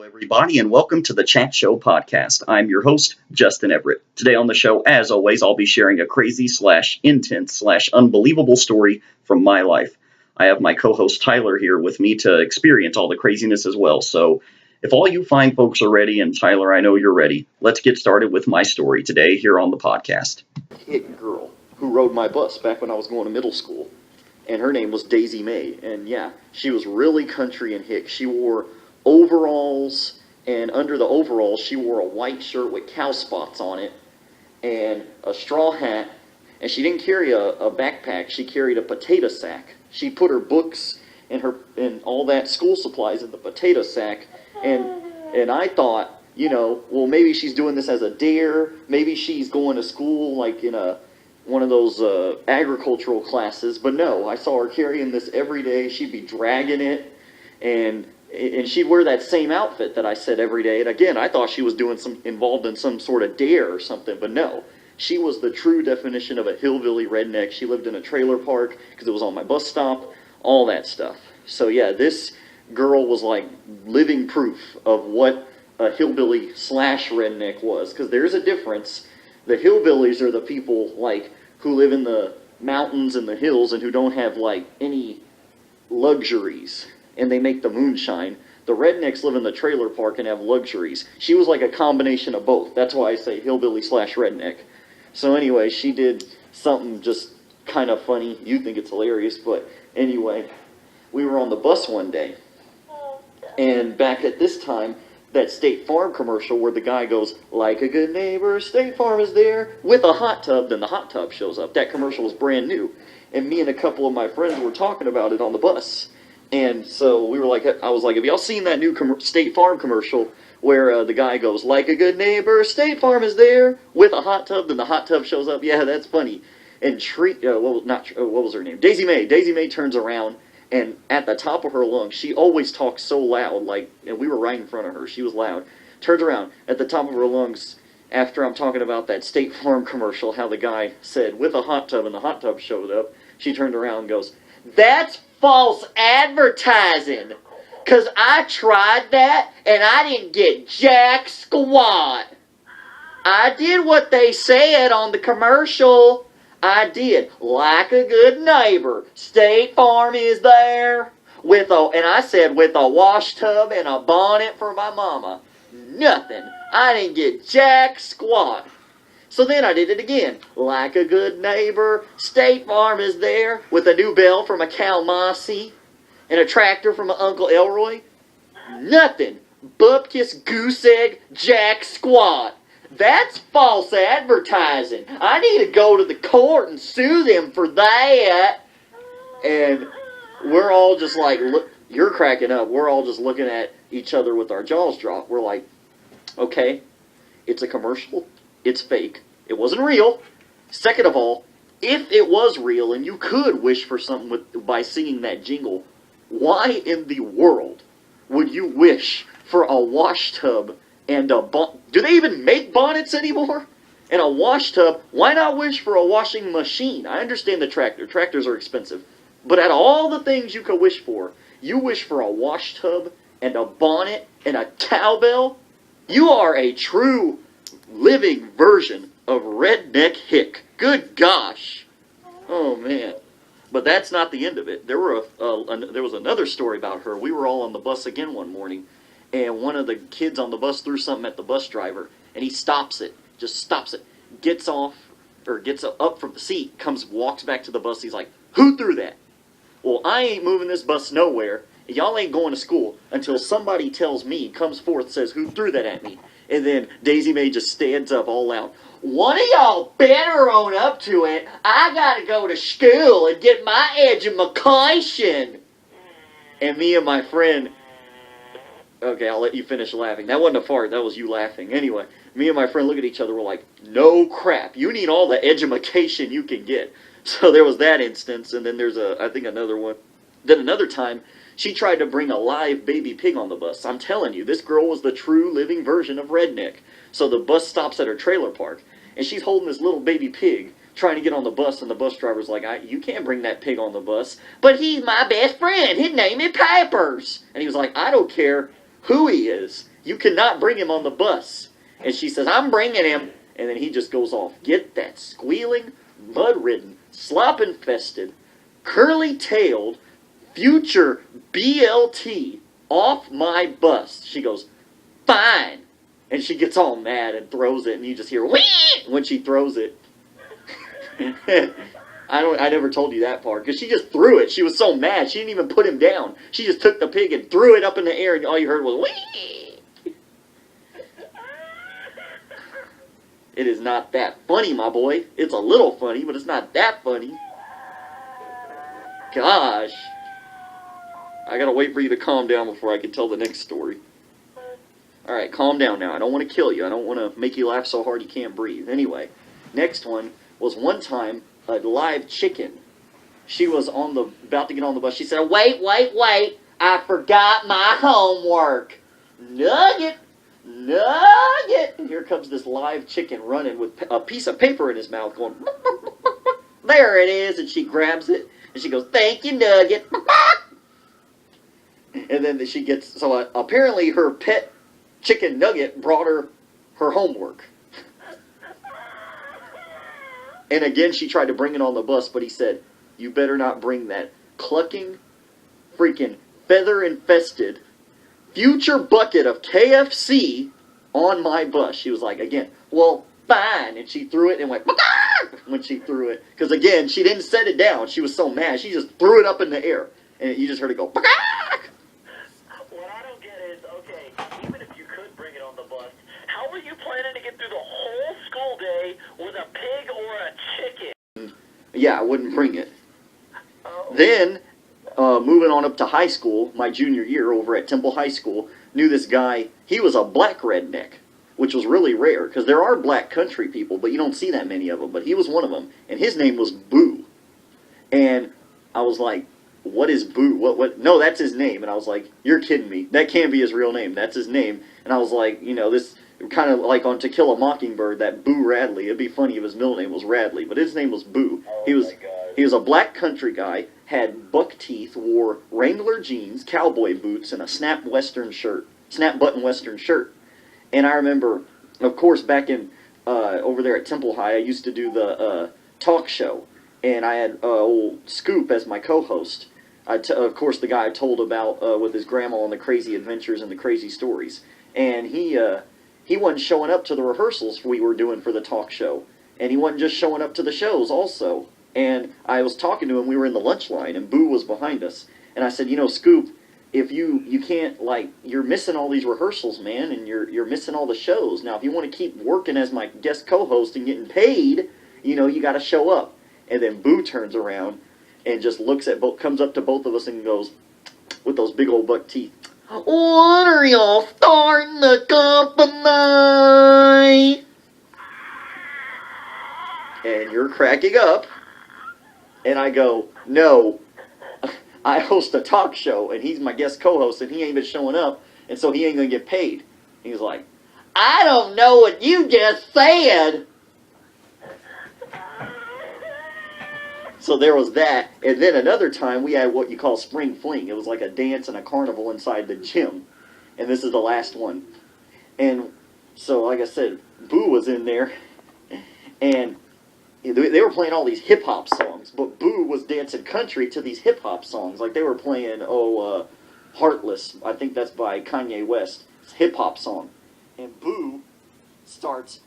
everybody, and welcome to the Chat Show podcast. I'm your host, Justin Everett. Today on the show, as always, I'll be sharing a crazy slash intense slash unbelievable story from my life. I have my co-host Tyler here with me to experience all the craziness as well. So if all you fine folks are ready, and Tyler, I know you're ready, let's get started with my story today here on the podcast. Hit girl who rode my bus back when I was going to middle school, and her name was Daisy May. And yeah, she was really country and hick. She wore overalls, and under the overalls she wore a white shirt with cow spots on it and a straw hat, and she didn't carry a backpack. She carried a potato sack. She put her books and all that school supplies in the potato sack, and I thought, well, maybe she's doing this as a dare. Maybe she's going to school like in one of those agricultural classes. But no, I saw her carrying this every day. She'd be dragging it, and she'd wear that same outfit that I said every day. And again, I thought she was involved in some sort of dare or something, but no. She was the true definition of a hillbilly redneck. She lived in a trailer park because it was on my bus stop, all that stuff. So yeah, this girl was like living proof of what a hillbilly slash redneck was, because there's a difference. The hillbillies are the people like who live in the mountains and the hills and who don't have like any luxuries, and they make the moonshine. The rednecks live in the trailer park and have luxuries. She was like a combination of both. That's why I say hillbilly slash redneck. So anyway, she did something just kind of funny. You think it's hilarious, but anyway, we were on the bus one day, and back at this time, that State Farm commercial where the guy goes, like a good neighbor, State Farm is there, with a hot tub, then the hot tub shows up. That commercial was brand new, and me and a couple of my friends were talking about it on the bus. And so we were like, I was like, have y'all seen that new State Farm commercial where the guy goes, like a good neighbor, State Farm is there, with a hot tub, then the hot tub shows up? Yeah, that's funny. And what was her name? Daisy May. Daisy May turns around, and at the top of her lungs, she always talks so loud, and we were right in front of her. She was loud. Turns around, at the top of her lungs, after I'm talking about that State Farm commercial, how the guy said, with a hot tub, and the hot tub showed up, she turned around and goes, that's false advertising, because I tried that, and I didn't get jack squat. I did what they said on the commercial. I did. Like a good neighbor, State Farm is there, and I said with a wash tub and a bonnet for my mama. Nothing. I didn't get jack squat. So then I did it again. Like a good neighbor, State Farm is there, with a new bell from a Cal Mossy and a tractor from a Uncle Elroy. Nothing. Bupkis, goose egg, jack squat. That's false advertising. I need to go to the court and sue them for that. And we're all just like, look, you're cracking up. We're all just looking at each other with our jaws dropped. We're like, okay, it's a commercial. It's fake. It wasn't real. Second of all, if it was real and you could wish for something by singing that jingle, why in the world would you wish for a wash tub and a do they even make bonnets anymore? And a wash tub? Why not wish for a washing machine? I understand the tractor. Tractors are expensive. But out of all the things you could wish for, you wish for a wash tub and a bonnet and a cowbell? You are a true living version of redneck hick. Good gosh. Oh, man. But that's not the end of it. There was another story about her. We were all on the bus again one morning, and one of the kids on the bus threw something at the bus driver, and he stops it, gets up from the seat, walks back to the bus. He's like, who threw that? Well, I ain't moving this bus nowhere. Y'all ain't going to school until somebody tells me, comes forth, says, who threw that at me? And then Daisy May just stands up all loud. One of y'all better own up to it. I gotta go to school and get my education. And me and my friend, okay, I'll let you finish laughing. That wasn't a fart, that was you laughing. Anyway, me and my friend look at each other, we're like, no crap. You need all the education you can get. So there was that instance, and then there's I think another one. Then another time, she tried to bring a live baby pig on the bus. I'm telling you, this girl was the true living version of redneck. So the bus stops at her trailer park, and she's holding this little baby pig, trying to get on the bus, and the bus driver's like, you can't bring that pig on the bus. But he's my best friend. His name is Pipers. And he was like, I don't care who he is. You cannot bring him on the bus. And she says, I'm bringing him. And then he just goes off. Get that squealing, mud-ridden, slop-infested, curly-tailed, future BLT off my bus. She goes, fine. And she gets all mad and throws it, and you just hear, whee! When she throws it. I never told you that part, because she just threw it. She was so mad, she didn't even put him down. She just took the pig and threw it up in the air, and all you heard was, whee! It is not that funny, my boy. It's a little funny, but it's not that funny. Gosh. I gotta wait for you to calm down before I can tell the next story. Alright, calm down now. I don't want to kill you. I don't want to make you laugh so hard you can't breathe. Anyway, next one was one time a live chicken. She was about to get on the bus. She said, wait, I forgot my homework. Nugget. And here comes this live chicken running with a piece of paper in his mouth going, there it is. And she grabs it and she goes, thank you, Nugget. And then she gets, so apparently her pet chicken Nugget brought her homework. And again, she tried to bring it on the bus, but he said, you better not bring that clucking, freaking, feather-infested, future bucket of KFC on my bus. She was like, again, well, fine. And she threw it and went, when she threw it. Because again, she didn't set it down. She was so mad. She just threw it up in the air. And you just heard it go, what I don't get is, okay, even if you could bring it on the bus, how are you planning to get through the whole school day with a pig or a chicken? Yeah, I wouldn't bring it. Oh. Then, moving on up to high school, my junior year over at Temple High School, knew this guy. He was a black redneck, which was really rare, because there are black country people, but you don't see that many of them. But he was one of them, and his name was Boo. And I was like, what is Boo? What? No, that's his name. And I was like, you're kidding me. That can't be his real name. That's his name. And I was like, this kind of like on To Kill a Mockingbird, that Boo Radley. It'd be funny if his middle name was Radley, but his name was Boo. Oh, He was a black country guy, had buck teeth, wore Wrangler jeans, cowboy boots, and a snap button Western shirt. And I remember, of course, back in over there at Temple High, I used to do the talk show. And I had old Scoop as my co-host. Of course, the guy I told about with his grandma and the crazy adventures and the crazy stories. And he wasn't showing up to the rehearsals we were doing for the talk show. And he wasn't just showing up to the shows also. And I was talking to him, we were in the lunch line, and Boo was behind us. And I said, Scoop, if you can't, you're missing all these rehearsals, man, and you're missing all the shows. Now, if you want to keep working as my guest co-host and getting paid, you got to show up. And then Boo turns around and just comes up to both of us and goes, with those big old buck teeth, what are y'all starting the company? And you're cracking up. And I go, no, I host a talk show, and he's my guest co-host, and he ain't been showing up, and so he ain't going to get paid. He's like, I don't know what you just said. So there was that, and then another time we had what you call spring fling. It was like a dance and a carnival inside the gym, and this is the last one. And so, like I said, Boo was in there, and they were playing all these hip-hop songs, but Boo was dancing country to these hip-hop songs. Like they were playing, Heartless, I think that's by Kanye West. It's a hip-hop song. And Boo starts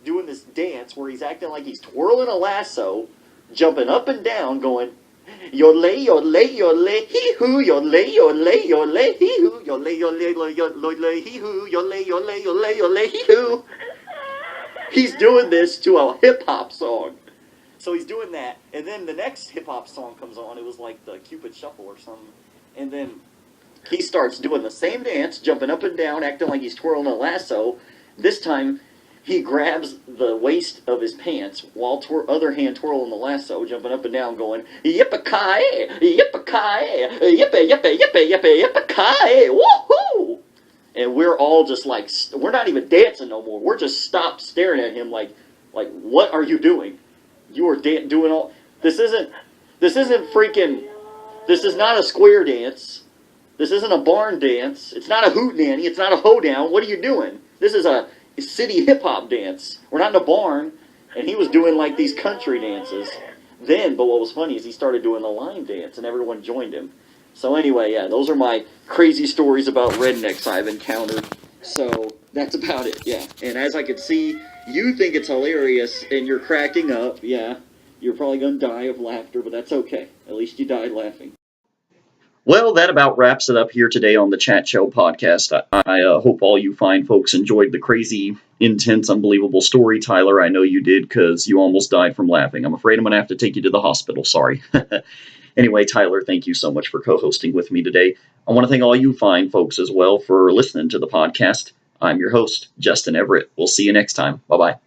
doing this dance where he's acting like he's twirling a lasso, jumping up and down, going, yole, yole, yole, hee-hoo, yole, yole, yole, hee-hoo, yole, yole, yole, hee-hoo, yole, yole, yole, yole, hee-hoo. He's doing this to a hip-hop song. So he's doing that, and then the next hip-hop song comes on. It was like the Cupid Shuffle or something. And then he starts doing the same dance, jumping up and down, acting like he's twirling a lasso. This time, he grabs the waist of his pants while other hand twirling the lasso, jumping up and down, going, yippee-ki-yay, yippee-ki-yay, yippee, yippee, yippee, yippee, yippee-ki-yay, woohoo! And we're all just like, we're not even dancing no more. We're just stopped staring at him like, what are you doing? You are doing all, this isn't freaking, this is not a square dance. This isn't a barn dance. It's not a hoot nanny. It's not a hoedown. What are you doing? This is a city hip-hop dance. We're not in a barn. And he was doing like these country dances. Then, but what was funny is he started doing the line dance and everyone joined him. So anyway, yeah, those are my crazy stories about rednecks I've encountered. So that's about it, yeah. And as I could see, you think it's hilarious and you're cracking up, yeah. You're probably going to die of laughter, but that's okay. At least you died laughing. Well, that about wraps it up here today on the Chat Show podcast. I hope all you fine folks enjoyed the crazy, intense, unbelievable story. Tyler, I know you did because you almost died from laughing. I'm afraid I'm going to have to take you to the hospital. Sorry. Anyway, Tyler, thank you so much for co-hosting with me today. I want to thank all you fine folks as well for listening to the podcast. I'm your host, Justin Everett. We'll see you next time. Bye-bye.